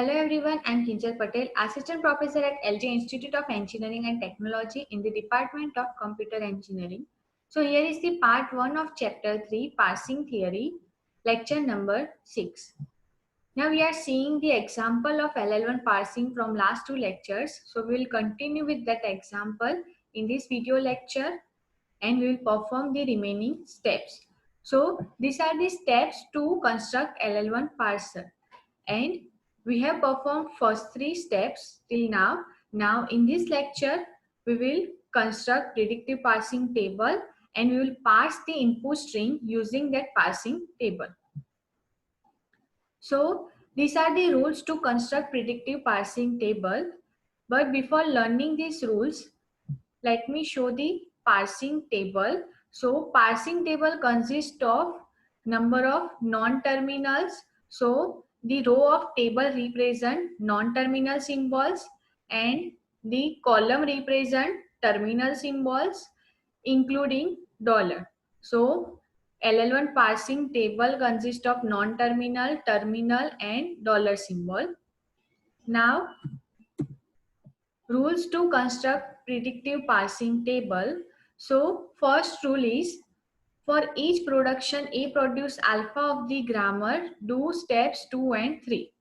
Hello everyone, I'm Kinjal Patel, Assistant Professor at LJ Institute of Engineering and Technology in the Department of Computer Engineering. So here is the part 1 of chapter 3, Parsing Theory, lecture number 6. Now we are seeing the example of LL1 parsing from last 2 lectures. So we will continue with that example in this video lecture and we will perform the remaining steps. So these are the steps to construct LL1 parser. And we have performed first 3 steps till now. Now in this lecture, we will construct predictive parsing table and we will parse the input string using that parsing table. So these are the rules to construct predictive parsing table. But before learning these rules, let me show the parsing table. So parsing table consists of number of non-terminals. So the row of table represent non-terminal symbols and the column represent terminal symbols including dollar. So LL1 parsing table consists of non-terminal, terminal and dollar symbol. Now rules to construct predictive parsing table. So first rule is for each production A produce alpha of the grammar, do steps 2 and 3.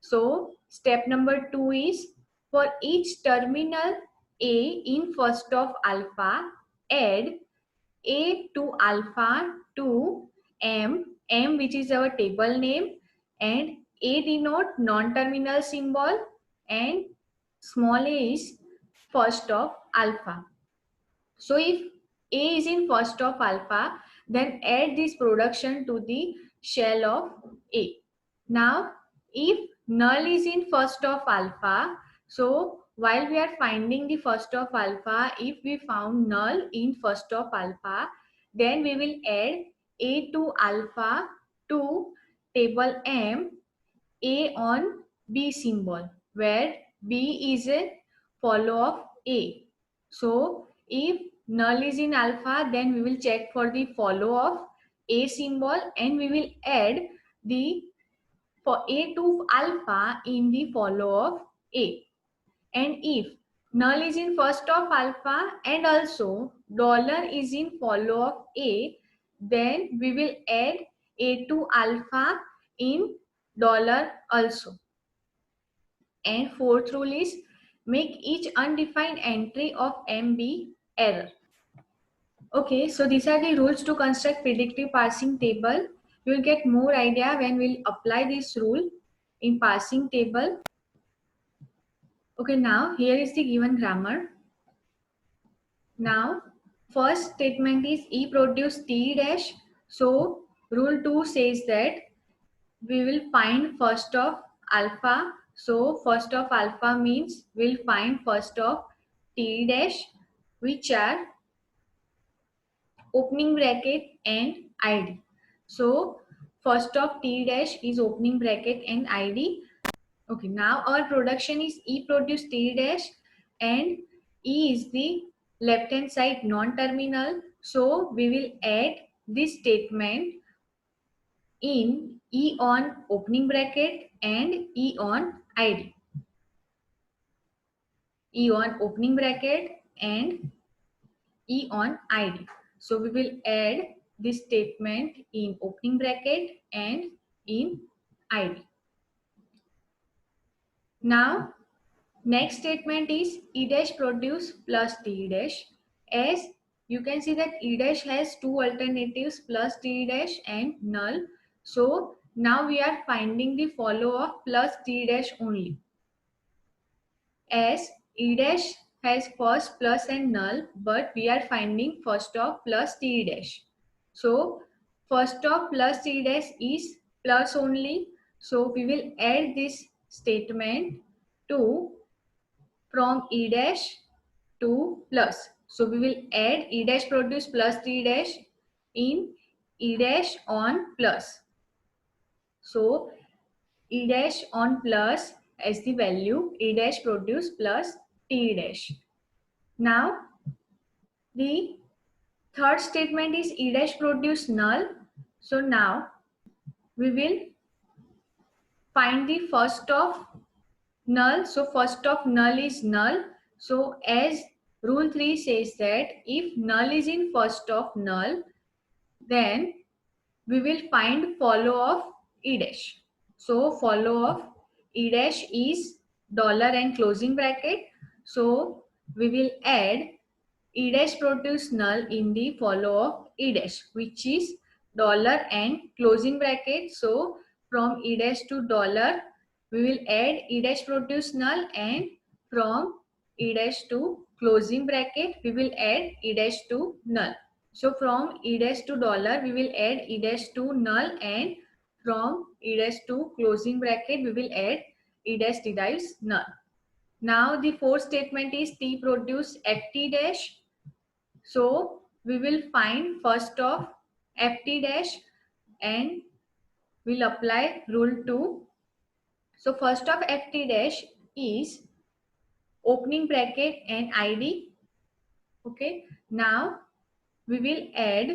So step number 2 is for each terminal A in first of alpha, add A to alpha to M which is our table name, and A denote non-terminal symbol and small a is first of alpha. So if A is in first of alpha, then add this production to the shell of A. Now, if null is in first of alpha, so while we are finding the first of alpha, if we found null in first of alpha, then we will add A to alpha to table M, A on B symbol, where B is a follow of A. So if null is in alpha, then we will check for the follow of A symbol and we will add the for A to alpha in the follow of A. And if null is in first of alpha and also dollar is in follow of A, then we will add A to alpha in dollar also. And fourth rule is make each undefined entry of M be error. Okay, so these are the rules to construct predictive parsing table. You will get more idea when we'll apply this rule in parsing table. Okay, now here is the given grammar. Now first statement is E produce T dash. So rule 2 says that we will find first of alpha. So first of alpha means we'll find first of T dash, which are opening bracket and ID. So first of T dash is opening bracket and ID. Okay, now our production is E produce T dash and E is the left hand side non-terminal. So we will add this statement in E on opening bracket and E on ID. E on opening bracket and E on ID. So we will add this statement in opening bracket and in ID. Now next statement is E dash produce plus T dash. As you can see that E dash has two alternatives, plus T dash and null. So now we are finding the follow of plus T dash only. As E dash has first plus and null, but we are finding first of plus T dash. So first of plus T dash is plus only. So we will add this statement to from E dash to plus. So we will add E dash produce plus T dash in E dash on plus. So E dash on plus as the value E dash produce plus T dash. Now the third statement is E dash produce null. So now we will find the first of null. So first of null is null. So as rule 3 says that if null is in first of null, then we will find follow of E dash. So follow of E dash is dollar and closing bracket. So we will add E dash produce null in the follow of E dash, which is dollar and closing bracket. So from E dash to dollar, we will add E dash produce null, and from E dash to closing bracket, we will add E dash to null. So from E dash to dollar, we will add E dash to null, and from E dash to closing bracket, we will add E dash derives null. Now the fourth statement is T produce FT dash. So we will find first of FT dash and we'll apply rule 2. So first of FT dash is opening bracket and ID. Okay. Now we will add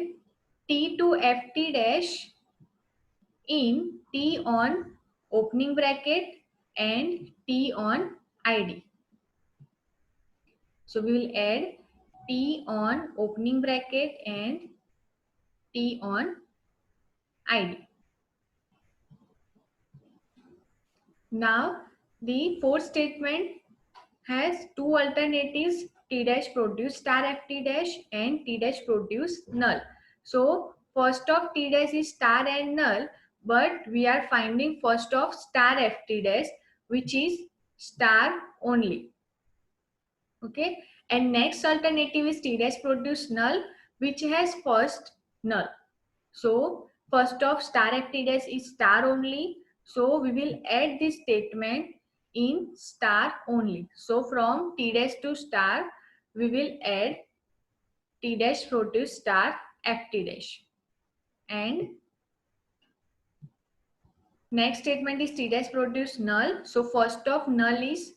T to FT dash in T on opening bracket and T on ID. So we will add T on opening bracket and T on ID. Now the fourth statement has two alternatives, T dash produce star FT dash and T dash produce null. So first of T dash is star and null, but we are finding first of star FT dash, which is star only. Okay, and next alternative is T dash produce null, which has first null. So first of star FT dash is star only. So we will add this statement in star only. So from T dash to star, we will add T dash produce star FT dash. And next statement is T dash produce null. So first of null is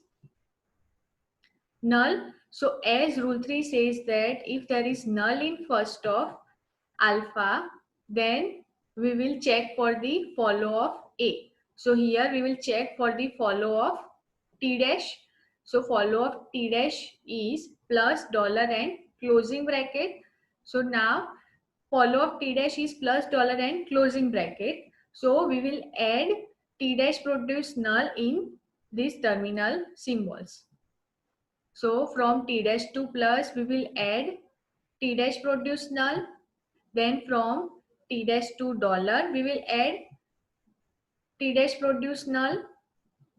null. So as rule 3 says that if there is null in first of alpha, then we will check for the follow of A. So here we will check for the follow of T dash. So follow of T dash is plus dollar and closing bracket. So now follow of T dash is plus dollar and closing bracket. So we will add T dash produce null in these terminal symbols. So from T dash to plus, we will add T dash produce null. Then from T dash to dollar, we will add T dash produce null.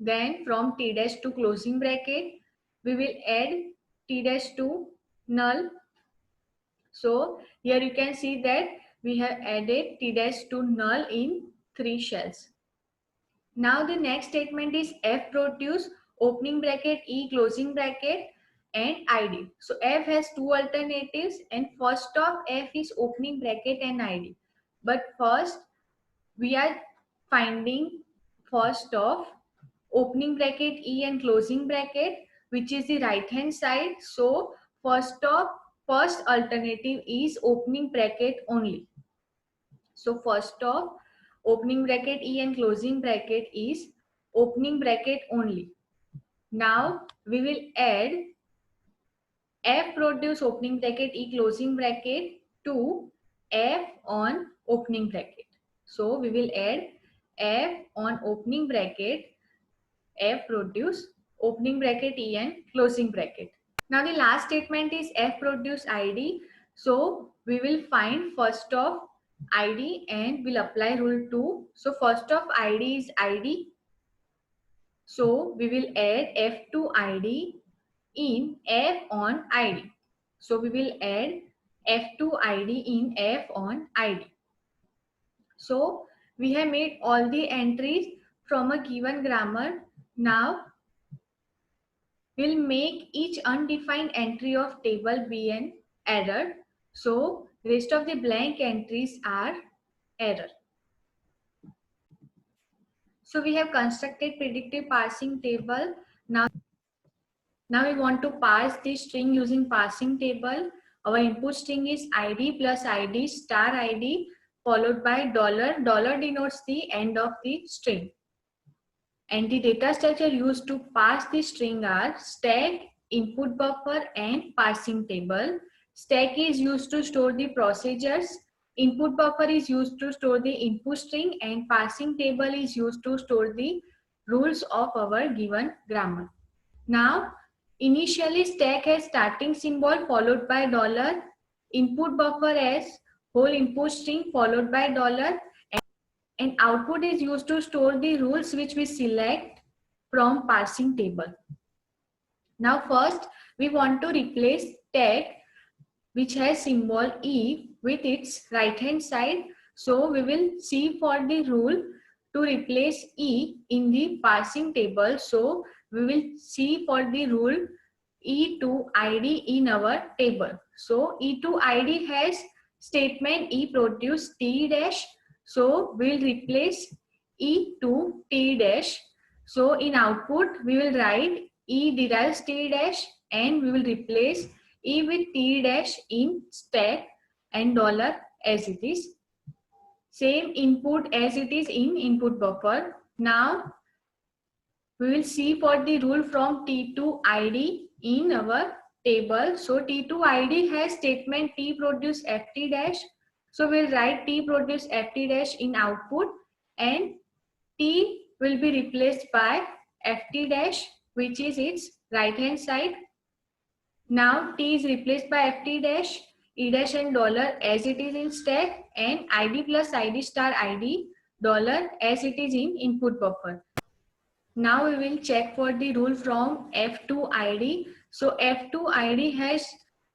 Then from T dash to closing bracket, we will add T dash to null. So here you can see that we have added T dash to null in 3 shells. Now the next statement is F produce opening bracket E closing bracket and ID. So F has two alternatives, and first of F is opening bracket and ID. But first we are finding first of opening bracket E and closing bracket, which is the right hand side. So first alternative is opening bracket only. So first of opening bracket E and closing bracket is opening bracket only. Now we will add F produce opening bracket E closing bracket to F on opening bracket. So we will add F on opening bracket, F produce opening bracket E and closing bracket. Now the last statement is F produce ID. So we will find first of ID and we'll apply rule 2. So first of ID is ID. So we will add F to ID in F on ID. So we will add F to ID in F on ID. So we have made all the entries from a given grammar. Now we'll make each undefined entry of table be an error. So rest of the blank entries are error. So we have constructed predictive parsing table. Now we want to parse the string using parsing table. Our input string is ID plus ID star ID followed by dollar. Dollar denotes the end of the string. And the data structure used to parse the string are stack, input buffer, and parsing table. Stack is used to store the procedures. Input buffer is used to store the input string, and parsing table is used to store the rules of our given grammar. Now, initially stack has starting symbol followed by dollar, input buffer as whole input string followed by dollar, and output is used to store the rules which we select from parsing table. Now first we want to replace stack which has symbol E with its right hand side. So we will see for the rule to replace E in the parsing table. So we will see for the rule E to ID in our table. So E to ID has statement E produce T dash. So we will replace E to T dash. So in output we will write E derives T dash, and we will replace E with T dash in stack and dollar as it is. Same input as it is in input buffer. Now we will see for the rule from T to ID in our table. So T to ID has statement T produce FT dash. So we'll write T produce FT dash in output, and T will be replaced by FT dash, which is its right hand side. Now T is replaced by FT dash, E dash and dollar as it is in stack, and ID plus ID star ID dollar as it is in input buffer. Now we will check for the rule from F to ID. So F to ID has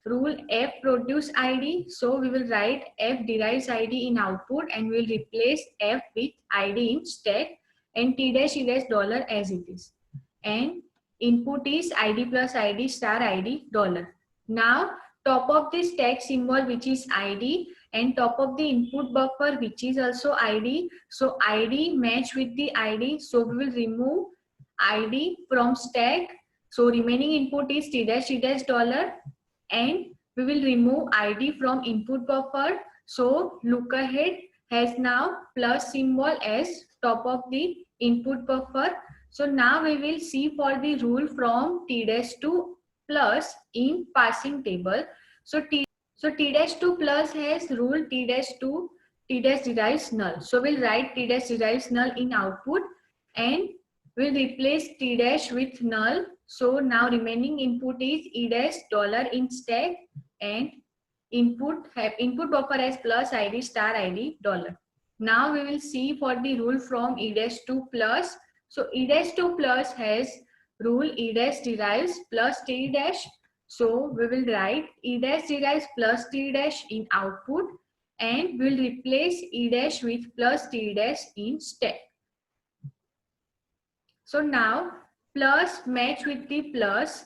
rule F produce ID. So we will write F derives ID in output, and we will replace F with ID in stack, and T dash E dash dollar as it is. And input is ID plus ID star ID dollar. Now top of the stack symbol which is ID, and top of the input buffer which is also ID. So ID match with the ID. So we will remove ID from stack. So remaining input is T dash dollar, and we will remove ID from input buffer. So look ahead has now plus symbol as top of the input buffer. So now we will see for the rule from T dash to plus in parsing table. So T dash to plus has rule T dash to T dash derives null. So we'll write T dash derives null in output, and we'll replace T dash with null. So now remaining input is E dash dollar in stack, and input buffer as plus ID star ID dollar. Now we will see for the rule from E dash to plus. So E dash to plus has rule E dash derives plus T dash. So we will write E dash derives plus T dash in output, and we will replace E dash with plus T dash in stack. So now plus match with the plus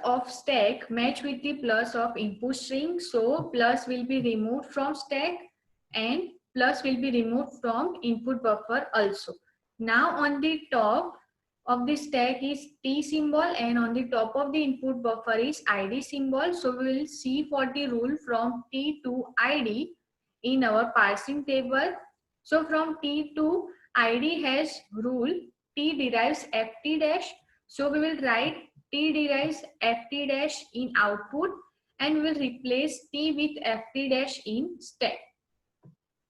of stack match with the plus of input string. So plus will be removed from stack, and plus will be removed from input buffer also. Now on the top of the stack is T symbol, and on the top of the input buffer is ID symbol. So we will see for the rule from T to ID in our parsing table. So from T to ID has rule T derives FT dash. So we will write T derives FT dash in output, and we will replace T with FT dash in stack,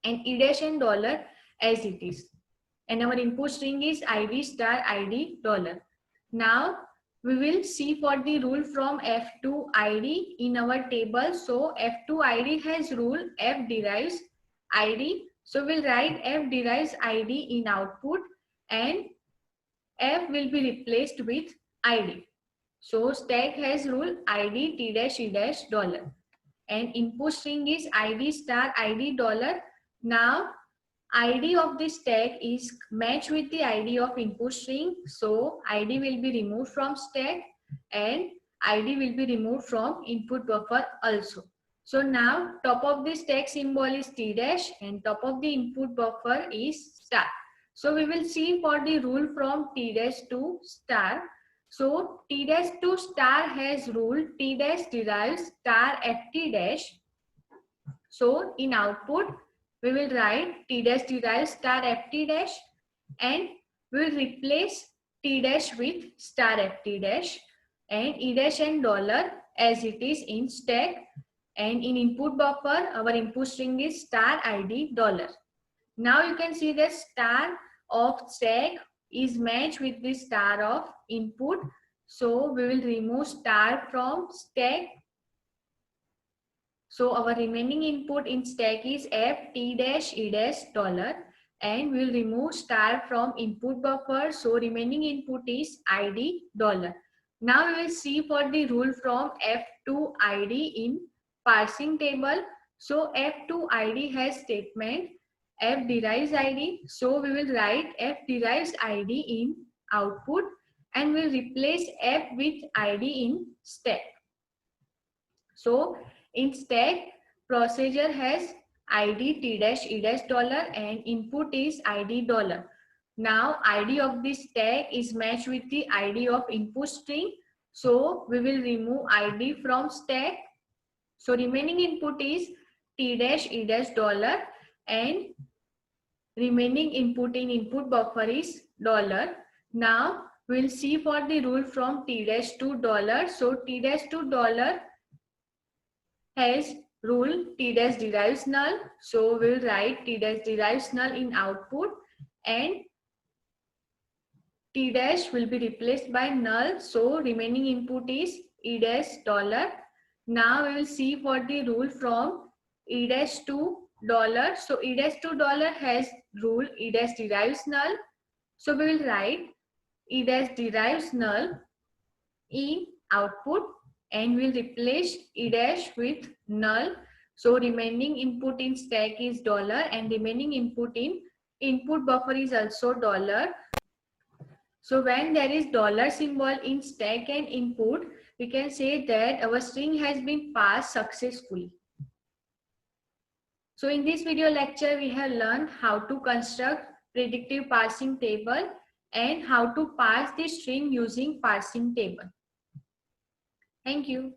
and E dash and dollar as it is. And our input string is ID star ID dollar. Now we will see for the rule from F to ID in our table. So F to ID has rule F derives ID. So we'll write F derives ID in output, and F will be replaced with ID. So stack has rule ID T dash E dash dollar, and input string is ID star ID dollar. Now ID of the stack is matched with the ID of input string. So ID will be removed from stack, and ID will be removed from input buffer also. So now top of the stack symbol is T dash, and top of the input buffer is star. So we will see for the rule from T dash to star. So T dash to star has rule T dash derives star FT dash. So in output we will write T dash derives star FT dash, and we will replace T dash with star FT dash and E dash and dollar as it is in stack, and in input buffer our input string is star ID dollar. Now you can see the star of stack is matched with the star of input. So we will remove star from stack. So our remaining input in stack is F T dash E dash dollar, and we will remove star from input buffer. So remaining input is ID dollar. Now we will see for the rule from F to ID in parsing table. So F to ID has statement F derives ID. So we will write F derives ID in output and we'll replace F with ID in stack. So in stack, procedure has ID T dash E dash dollar and input is ID dollar. Now ID of this stack is matched with the ID of input string. So we will remove ID from stack. So remaining input is T dash E dash dollar and remaining input in input buffer is dollar. Now we'll see for the rule from T dash to dollar. So T dash to dollar has rule T dash derives null. So we'll write T dash derives null in output and T dash will be replaced by null. So remaining input is E dash dollar. Now we will see for the rule from E dash to dollar. So E dash to dollar has rule E dash derives null. So we will write E dash derives null in output and we'll replace E dash with null. So remaining input in stack is dollar and remaining input in input buffer is also dollar. So when there is dollar symbol in stack and input, we can say that our string has been passed successfully. So in this video lecture, we have learned how to construct predictive parsing table and how to parse the string using parsing table. Thank you.